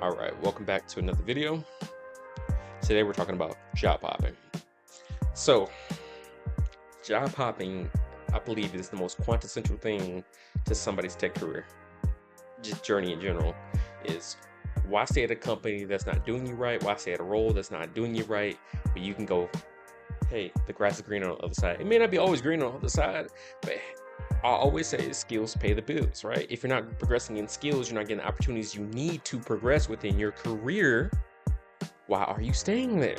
All right, welcome back to another video. Today we're talking about job hopping. So, job hopping, I believe, is the most quintessential thing to somebody's tech career, just journey in general. Is why stay at a company that's not doing you right? Why stay at a role that's not doing you right? But you can go, hey, the grass is green on the other side. It may not be always green on the other side, but I always say skills pay the bills, right? If you're not progressing in skills, you're not getting the opportunities you need to progress within your career. Why are you staying there?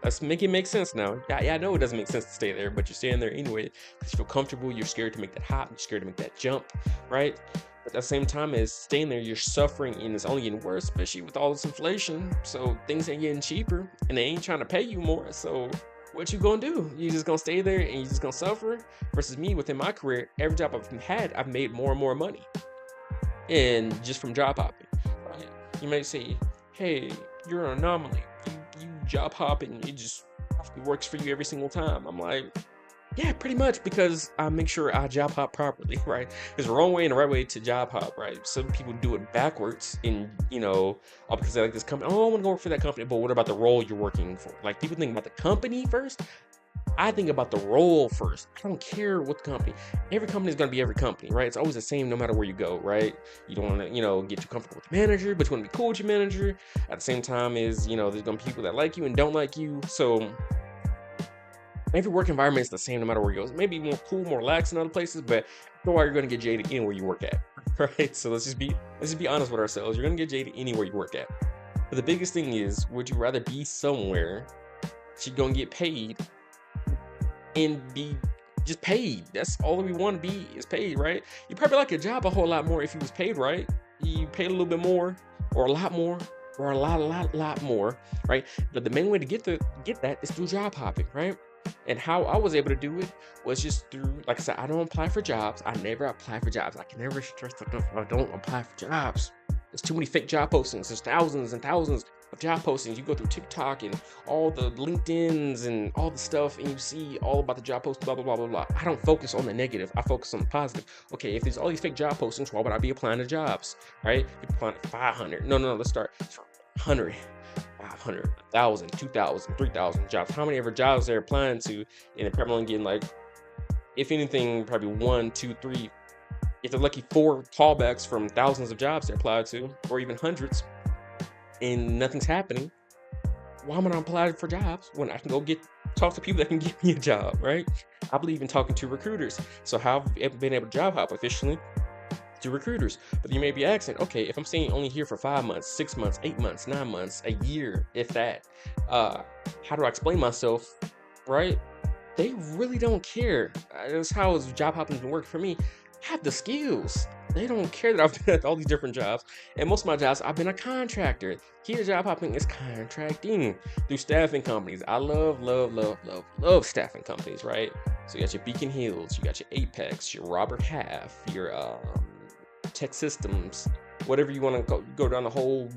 Let's make it make sense now. Yeah, I know it doesn't make sense to stay there, but you're staying there anyway because you feel comfortable. You're scared to make that hop. You're scared to make that jump, right? But at the same time as staying there, you're suffering and it's only getting worse, especially with all this inflation. So things ain't getting cheaper and they ain't trying to pay you more. So what you gonna do? You just gonna stay there and you just gonna suffer? Versus me, within my career, every job I've had, I've made more and more money. And just from job hopping, right? You might say, hey, you're an anomaly. You job hopping, it works for you every single time. I'm like, yeah, pretty much, because I make sure I job hop properly, right? There's a wrong way and a right way to job hop, right? Some people do it backwards in, all because they like this company. Oh, I want to go work for that company. But what about the role you're working for? Like, people think about the company first. I think about the role first. I don't care what the company. Every company is going to be every company, right? It's always the same no matter where you go, right? You don't want to, get too comfortable with the manager, but you want to be cool with your manager. At the same time there's going to be people that like you and don't like you. So every work environment is the same no matter where you go. It may be more cool, more relaxed in other places, but after a while you're going to get jaded anywhere you work at, right? So let's just be honest with ourselves. You're going to get jaded anywhere you work at. But the biggest thing is, would you rather be somewhere that you're going to get paid and be just paid? That's all we want to be, is paid, right? You probably like your job a whole lot more if you was paid right. You paid a little bit more, or a lot more, or a lot more, right? But the main way to get that is through job hopping, right? And how I was able to do it was just through, like I said, I don't apply for jobs. I never apply for jobs. I can never stress enough, I don't apply for jobs. There's too many fake job postings. There's thousands and thousands of job postings. You go through TikTok and all the LinkedIn's and all the stuff, and you see all about the job posts, blah, blah, blah, blah, blah. I don't focus on the negative. I focus on the positive. Okay, if there's all these fake job postings, why would I be applying to jobs, right? You're applying to 500. No, let's start 100. 500, 1,000, 2,000, 3,000 jobs. How many ever jobs they're applying to, and they're probably only getting, like, if anything, probably 1, 2, 3, if they're lucky, 4 callbacks from thousands of jobs they applied to, or even hundreds, and nothing's happening. Why am I not applying for jobs when I can go talk to people that can give me a job, right? I believe in talking to recruiters. So how have I been able to job hop efficiently? To recruiters. But you may be asking, okay, if I'm staying only here for 5 months, 6 months, 8 months, 9 months, a year, if that, how do I explain myself, right? They really don't care. That's how job hopping been working for me. I have the skills. They don't care that I've been at all these different jobs. And most of my jobs, I've been a contractor. Key to job hopping is contracting through staffing companies. I love staffing companies, right? So you got your Beacon Hills, you got your Apex, your Robert Half, your Tech Systems, whatever you want to go down the whole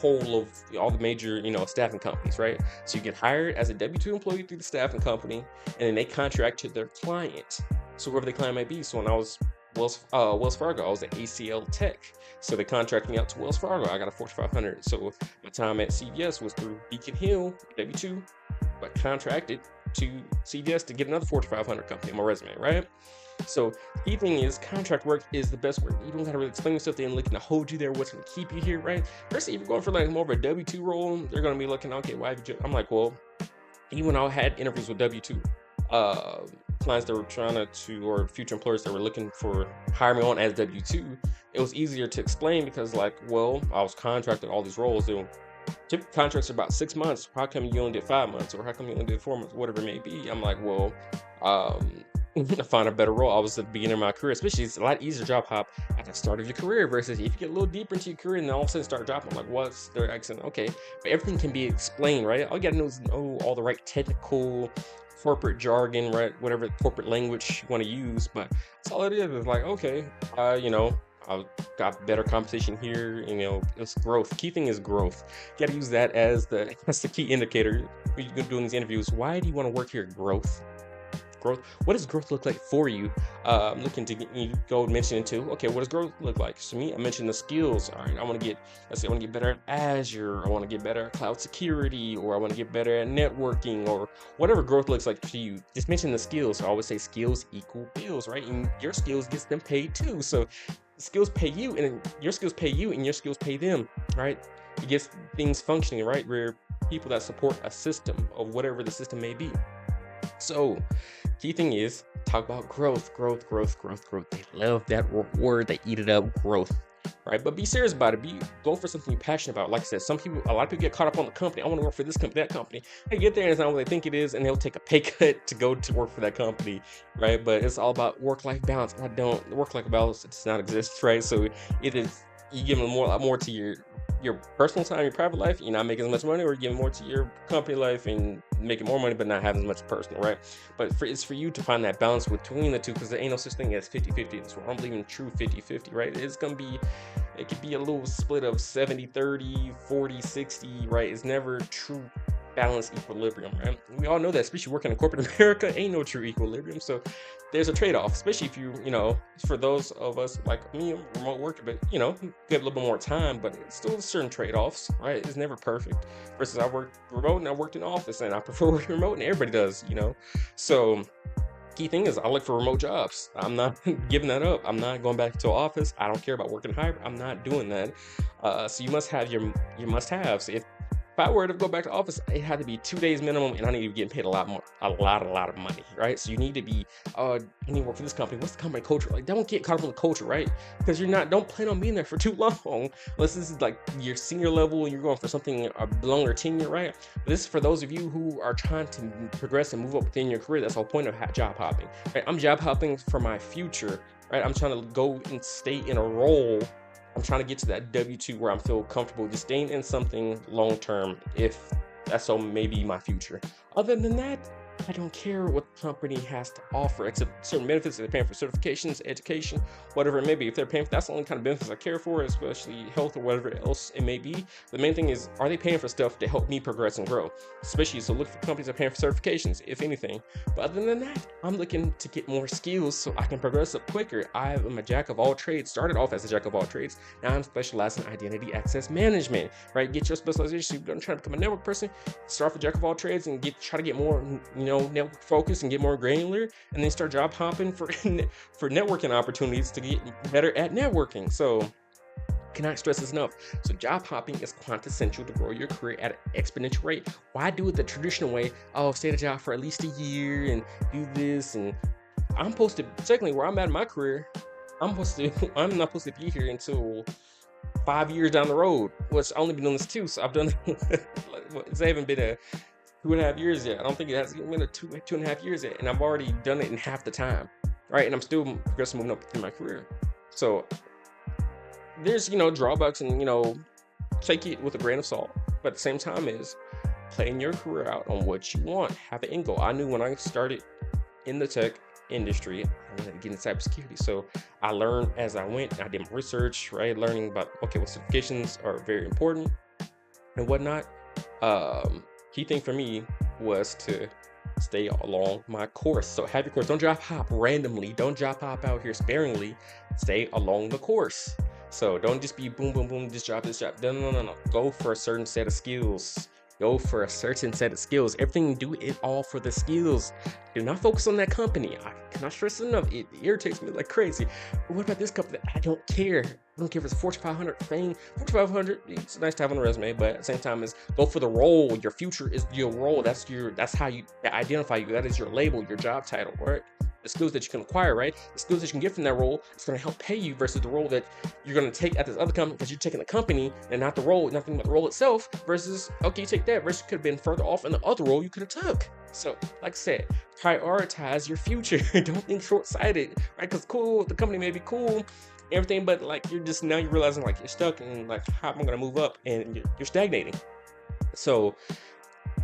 of all the major staffing companies, right? So you get hired as a W-2 employee through the staffing company, and then they contract to their client, so whoever the client might be. So when I was Wells Fargo, I was at ACL Tech, so they contracted me out to Wells Fargo. I got a 4,500. So my time at CVS was through Beacon Hill W-2, but contracted to CVS to get another 4,500 company on my resume, right? So key thing is, contract work is the best work. You don't gotta really explain yourself. They're looking to hold you there. What's gonna keep you here, right? First, if you're going for like more of a W-2 role, they're gonna be looking, okay, why have you? I'm like, well, even when I had interviews with W-2 clients that were trying to, or future employers that were looking for hire me on as W-2, it was easier to explain because, like, well, I was contracted all these roles. Typical contracts are about 6 months. How come you only did 5 months, or how come you only did 4 months, whatever it may be? I'm like, well, I find a better role. I was at the beginning of my career, especially it's a lot easier job hop at the start of your career versus if you get a little deeper into your career and then all of a sudden start job. I'm like, what's their accent? Okay, but everything can be explained, right? All you gotta know is know all the right technical corporate jargon, right? Whatever corporate language you want to use, but that's all it is. It's like, okay, I've got better competition here. It's growth. Key thing is growth. You got to use that that's the key indicator when you're doing these interviews. Why do you want to work here? Growth. growth. What does growth look like for you? I'm looking to get you go mention into, okay, what does growth look like? So me, I mentioned the skills. All right, I want to get, let's say I want to get better at Azure, I want to get better at cloud security, or I want to get better at networking, or whatever growth looks like for you. Just mention the skills. So I always say skills equal bills, right? And your skills gets them paid too. So skills pay you, and your skills pay you, and your skills pay them, right? It gets things functioning, right? We're people that support a system of whatever the system may be. So key thing is talk about growth. They love that word, they eat it up, growth, right? But be serious about it. Go for something you're passionate about. Like I said, a lot of people get caught up on the company. I want to work for this company, that company. They get there and it's not what they think it is, and they'll take a pay cut to go to work for that company, right? But it's all about work-life balance. Work-life balance does not exist, right? So it is, you give them a lot more to your personal time, your private life, you're not making as much money, or you're giving more to your company life and making more money but not having as much personal, right? But it's for you to find that balance between the two, because there ain't no such thing as 50-50. So I'm believing true 50-50, right? It could be a little split of 70-30, 40-60, right? It's never true balanced equilibrium, right? We all know that, especially working in corporate America, ain't no true equilibrium. So there's a trade-off, especially if you for those of us like me, I'm a remote worker, but get a little bit more time, but it's still certain trade-offs, right? It's never perfect. Versus I worked remote and I worked in office, and I prefer working remote, and everybody does, So key thing is I look for remote jobs. I'm not giving that up. I'm not going back to an office. I don't care about working hybrid. I'm not doing that. So you must have your must-haves. If I were to go back to office, it had to be 2 days minimum, and I need to be getting paid a lot of money, right? So you need to be, you need to work for this company. What's the company culture like? Don't get caught up on the culture, right? Because don't plan on being there for too long, unless this is like your senior level and you're going for something below your tenure, right? But this is for those of you who are trying to progress and move up within your career. That's the whole point of job hopping, right? I'm job hopping for my future, right? I'm trying to go and stay in a role. I'm trying to get to that W-2 where I feel comfortable just staying in something long term, if that's so maybe my future. Other than that, I don't care what the company has to offer, except certain benefits. They're paying for certifications, education, whatever it may be. If they're paying for, that's the only kind of benefits I care for, especially health or whatever else it may be. The main thing is, are they paying for stuff to help me progress and grow? Especially, so look for companies that are paying for certifications, if anything. But other than that, I'm looking to get more skills so I can progress up quicker. I am a jack of all trades. Started off as a jack of all trades. Now I'm specialized in identity access management, right? Get your specialization. You're going to try to become a network person. Start off a jack of all trades and try to get more, network focus and get more granular, and then start job hopping for networking opportunities to get better at networking. So cannot stress this enough. So job hopping is quintessential to grow your career at an exponential rate. Why do it the traditional way? Oh, stay at a job for at least a year and do this. And secondly, where I'm at in my career, I'm not supposed to be here until 5 years down the road, which I've only been doing this 2. So I've done it's haven't been a 2.5 years yet. I don't think it has been a 2.5 years yet, and I've already done it in half the time, right? And I'm still progressing, moving up in my career. So there's drawbacks, and take it with a grain of salt. But at the same time, is playing your career out on what you want. Have an end goal. I knew when I started in the tech industry, I wanted to get into cybersecurity. So I learned as I went. I did my research, right? Learning about what certifications are very important and whatnot. Key thing for me was to stay along my course. So have your course. Don't job hop randomly. Don't job hop out here sparingly. Stay along the course. So don't just be boom, boom, boom, this job. No. Go for a certain set of skills. Everything, do it all for the skills. Do not focus on that company. I cannot stress enough. It irritates me like crazy. But what about this company? I don't care. I don't care if it's a Fortune 500 thing. Fortune 500, it's nice to have on the resume, but at the same time, is go for the role. Your future is your role. That's how you identify you. That is your label, your job title, right? The skills that you can acquire, right? The skills that you can get from that role, it's going to help pay you versus the role that you're going to take at this other company, because you're taking the company and not the role, nothing but the role itself, versus, okay, you take that versus could have been further off in the other role you could have took. So, like I said, prioritize your future. Don't think short-sighted, right? Because the company may be cool, everything, but like you're realizing like you're stuck and like, how am I going to move up? And you're stagnating. So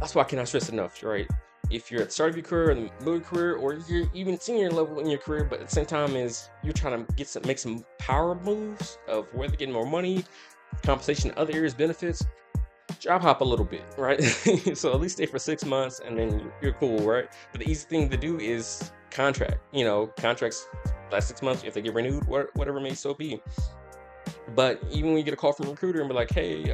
that's why I cannot stress enough, right? If you're at the start of your career, in the middle of your career, or you're even senior level in your career, but at the same time is you're trying to make some power moves of whether getting more money, compensation, other areas, benefits, job hop a little bit, right? So at least stay for 6 months and then you're cool, right? But the easy thing to do is contract. Contracts last 6 months. If they get renewed, whatever may so be. But even when you get a call from a recruiter and be like, hey,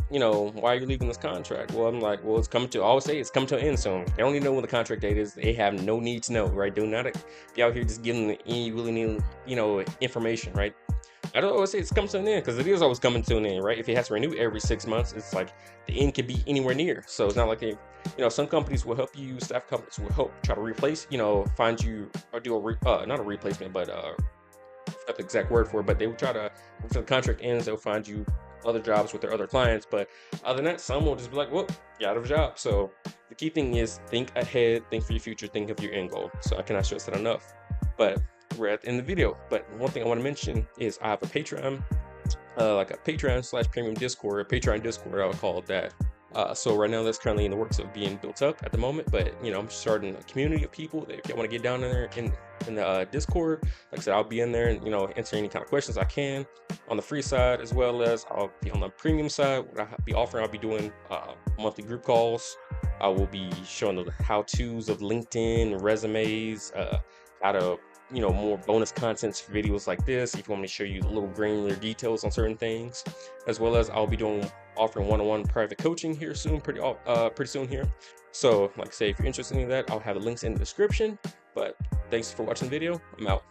why are you leaving this contract? Well, I'm like, well, I always say it's coming to an end soon. They don't even know when the contract date is. They have no need to know, right? Do not be out here just giving any really need, information, right? I don't always say it's coming to an end because it is always coming to an end, right? If it has to renew every 6 months, it's like the end could be anywhere near. So it's not like some companies will help you, staff companies will help try to replace, find you or do not a replacement, but not the exact word for it, but they will try to, after the contract ends, they'll find you other jobs with their other clients. But other than that, some will just be like, well, you're out of a job. So the key thing is think ahead, think for your future, think of your end goal. So I cannot stress that enough. But we're at the end of the video. But one thing I want to mention is I have a Patreon, like a Patreon/premium Discord, a Patreon Discord, I would call it that. So right now that's currently in the works of being built up at the moment, but I'm starting a community of people that if you want to get down in there in the Discord, like I said, I'll be in there and answer any kind of questions I can on the free side, as well as I'll be on the premium side. What I'll be offering, I'll be doing monthly group calls. I will be showing the how-tos of LinkedIn, resumes, how to more bonus contents, videos like this if you want me to show you the little granular details on certain things, as well as I'll be offering one-on-one private coaching here soon, pretty soon here. So like I say, if you're interested in that, I'll have the links in the description. But thanks for watching the video. I'm out.